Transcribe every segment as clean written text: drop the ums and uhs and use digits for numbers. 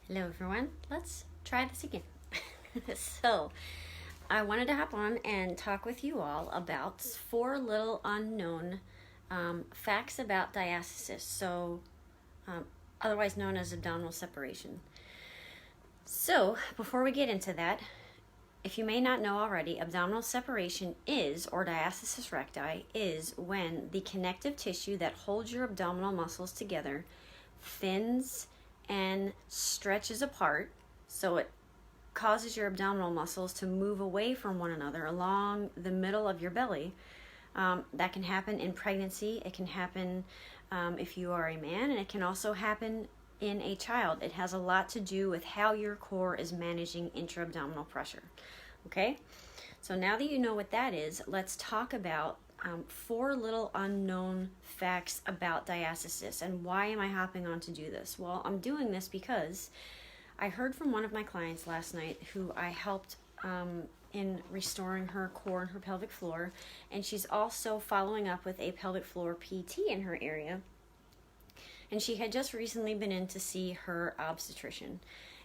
Hello everyone, let's try this again. So, I wanted to hop on and talk with you all about 4 little unknown facts about diastasis, otherwise known as abdominal separation. So, before we get into that, if you may not know already, abdominal separation is, or diastasis recti, is when the connective tissue that holds your abdominal muscles together thins and stretches apart, so it causes your abdominal muscles to move away from one another along the middle of your belly. That can happen in pregnancy. It can happen if you are a man, and it can also happen in a child. It has a lot to do with how your core is managing intra-abdominal pressure. Okay? So now that you know what that is, let's talk about 4 little unknown facts about diastasis. And why am I hopping on to do this? Well, I'm doing this because I heard from one of my clients last night who I helped in restoring her core and her pelvic floor, and she's also following up with a pelvic floor PT in her area. And she had just recently been in to see her obstetrician.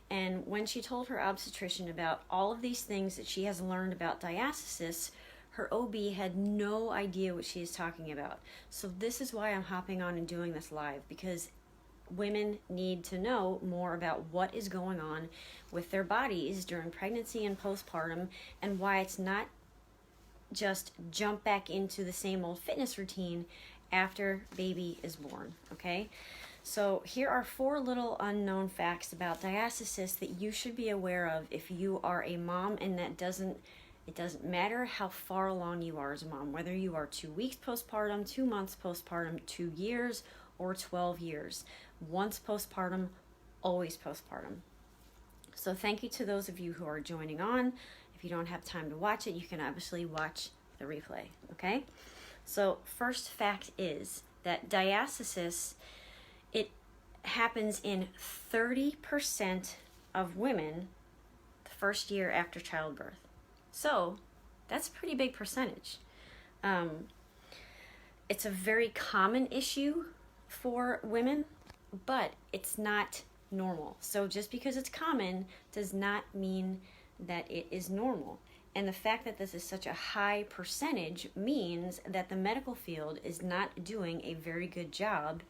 And when she told her obstetrician about all of these things that she has learned about diastasis, her OB had no idea what she is talking about. So this is why I'm hopping on and doing this live, because women need to know more about what is going on with their bodies during pregnancy and postpartum, and why it's not just jump back into the same old fitness routine after baby is born, okay? So here are 4 little unknown facts about diastasis that you should be aware of if you are a mom, and it doesn't matter how far along you are as a mom, whether you are 2 weeks postpartum, 2 months postpartum, 2 years, or 12 years. Once postpartum, always postpartum. So thank you to those of you who are joining on. If you don't have time to watch it, you can obviously watch the replay, okay? So first fact is that diastasis, it happens in 30% of women the first year after childbirth. So that's a pretty big percentage. It's a very common issue for women, but it's not normal. So just because it's common does not mean that it is normal. And the fact that this is such a high percentage means that the medical field is not doing a very good job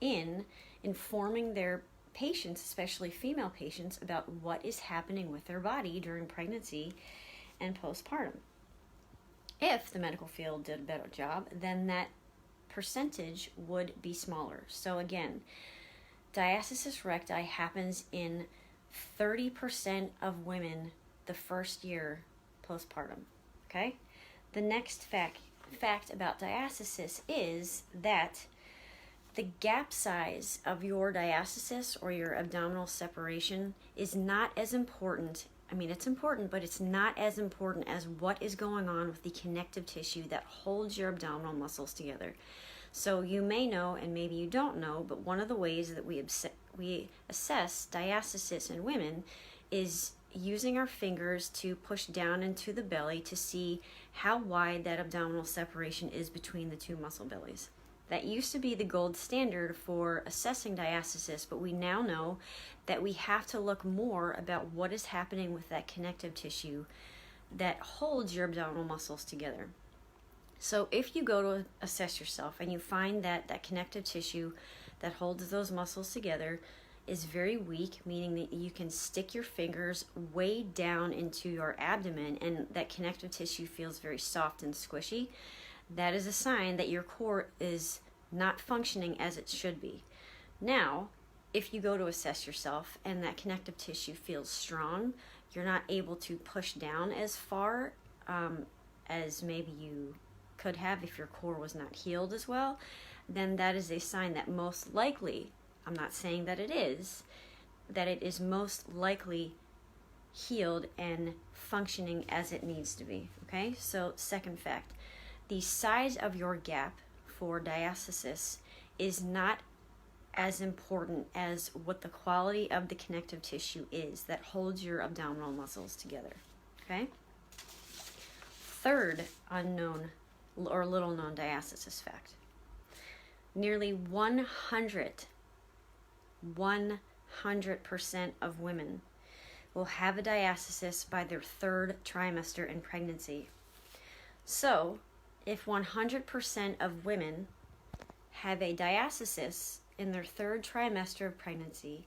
in informing their patients, especially female patients, about what is happening with their body during pregnancy and postpartum. If the medical field did a better job, then that percentage would be smaller. So again, diastasis recti happens in 30% of women the first year postpartum. Okay? The next fact about diastasis is that the gap size of your diastasis, or your abdominal separation, is not as important. I mean, it's important, but it's not as important as what is going on with the connective tissue that holds your abdominal muscles together. So you may know, and maybe you don't know, but one of the ways that we assess diastasis in women is using our fingers to push down into the belly to see how wide that abdominal separation is between the 2 muscle bellies. That used to be the gold standard for assessing diastasis, but we now know that we have to look more about what is happening with that connective tissue that holds your abdominal muscles together. So if you go to assess yourself and you find that that connective tissue that holds those muscles together is very weak, meaning that you can stick your fingers way down into your abdomen and that connective tissue feels very soft and squishy, that is a sign that your core is not functioning as it should be. Now, if you go to assess yourself and that connective tissue feels strong, you're not able to push down as far as maybe you could have if your core was not healed as well, then that is a sign that most likely, I'm not saying that it is most likely healed and functioning as it needs to be. Okay, so second fact, the size of your gap for diastasis is not as important as what the quality of the connective tissue is that holds your abdominal muscles together. Okay? Third unknown or little known diastasis fact. Nearly 100 100% of women will have a diastasis by their 3rd trimester in pregnancy. So, if 100% of women have a diastasis in their 3rd trimester of pregnancy,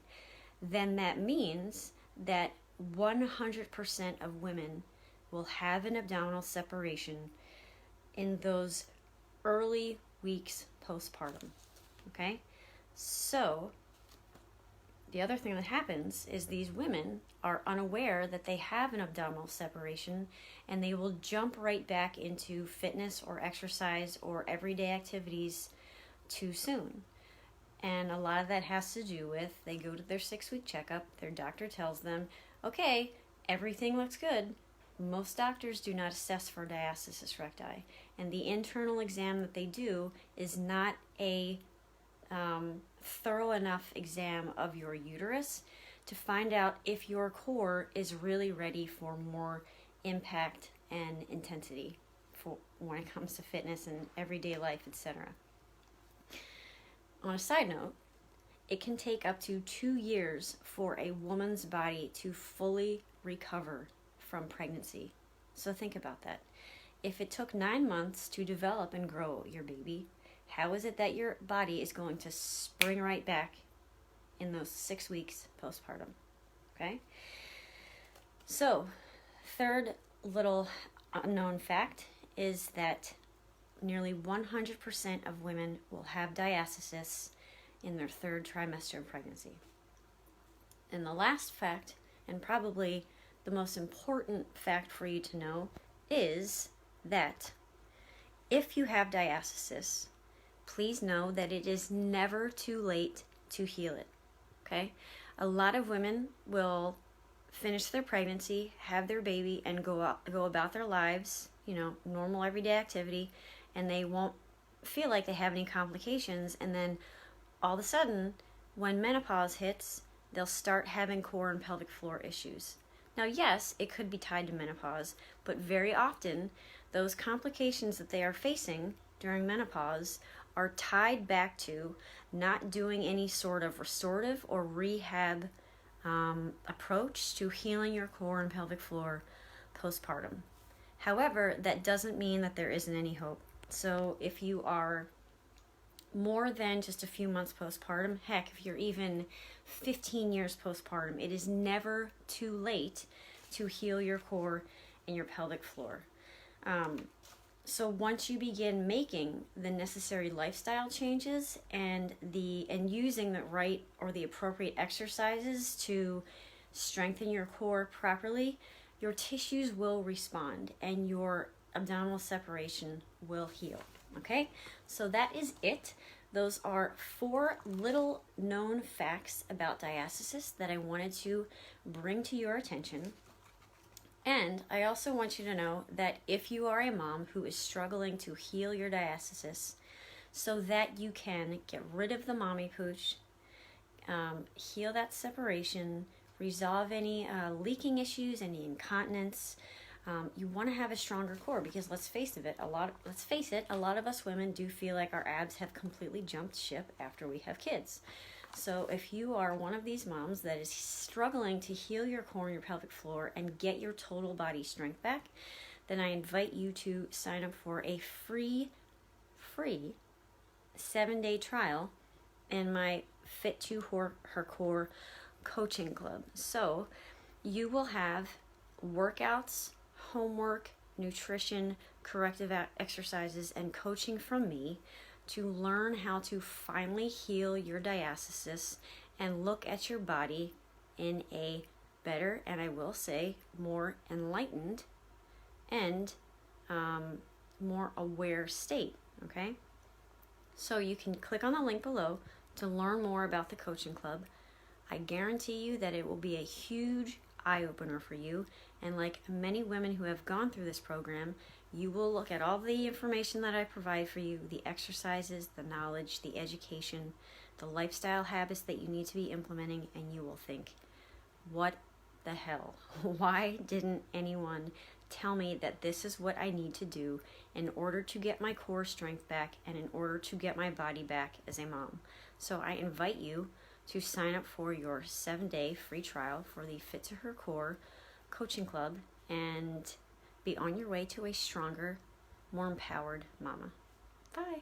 then that means that 100% of women will have an abdominal separation in those early weeks postpartum. Okay? So, the other thing that happens is these women are unaware that they have an abdominal separation, and they will jump right back into fitness or exercise or everyday activities too soon. And a lot of that has to do with they go to their 6-week checkup, their doctor tells them, okay, everything looks good. Most doctors do not assess for diastasis recti, and the internal exam that they do is not a thorough enough exam of your uterus to find out if your core is really ready for more impact and intensity for when it comes to fitness and everyday life, etc. On a side note, it can take up to 2 years for a woman's body to fully recover from pregnancy. So think about that. If it took 9 months to develop and grow your baby, how is it that your body is going to spring right back in those 6 weeks postpartum? Okay? So, third little unknown fact is that nearly 100% of women will have diastasis in their 3rd trimester of pregnancy. And the last fact, and probably the most important fact for you to know, is that if you have diastasis, please know that it is never too late to heal it. Okay? A lot of women will finish their pregnancy, have their baby, and go about their lives, normal everyday activity, and they won't feel like they have any complications, and then all of a sudden, when menopause hits, they'll start having core and pelvic floor issues. Now, yes, it could be tied to menopause, but very often, those complications that they are facing during menopause are tied back to not doing any sort of restorative or rehab approach to healing your core and pelvic floor postpartum. However, that doesn't mean that there isn't any hope. So if you are more than just a few months postpartum, heck, if you're even 15 years postpartum, it is never too late to heal your core and your pelvic floor. So once you begin making the necessary lifestyle changes and using the right or the appropriate exercises to strengthen your core properly, your tissues will respond and your abdominal separation will heal. Okay? So that is it. Those are 4 little known facts about diastasis that I wanted to bring to your attention. And I also want you to know that if you are a mom who is struggling to heal your diastasis so that you can get rid of the mommy pooch, heal that separation, resolve any leaking issues, any incontinence, you want to have a stronger core, because let's face it, a lot of us women do feel like our abs have completely jumped ship after we have kids. So if you are one of these moms that is struggling to heal your core and your pelvic floor and get your total body strength back, then I invite you to sign up for a free 7-day trial in my Fit to Her Core coaching club. So you will have workouts, homework, nutrition, corrective exercises, and coaching from me to learn how to finally heal your diastasis and look at your body in a better, and I will say more enlightened and more aware state. Okay? So you can click on the link below to learn more about the coaching club. I guarantee you that it will be a huge eye-opener for you, and like many women who have gone through this program, you will look at all the information that I provide for you, the exercises, the knowledge, the education, the lifestyle habits that you need to be implementing, and you will think, what the hell? Why didn't anyone tell me that this is what I need to do in order to get my core strength back and in order to get my body back as a mom? So I invite you to sign up for your 7-day free trial for the Fit to Her Core coaching club and be on your way to a stronger, more empowered mama. Bye.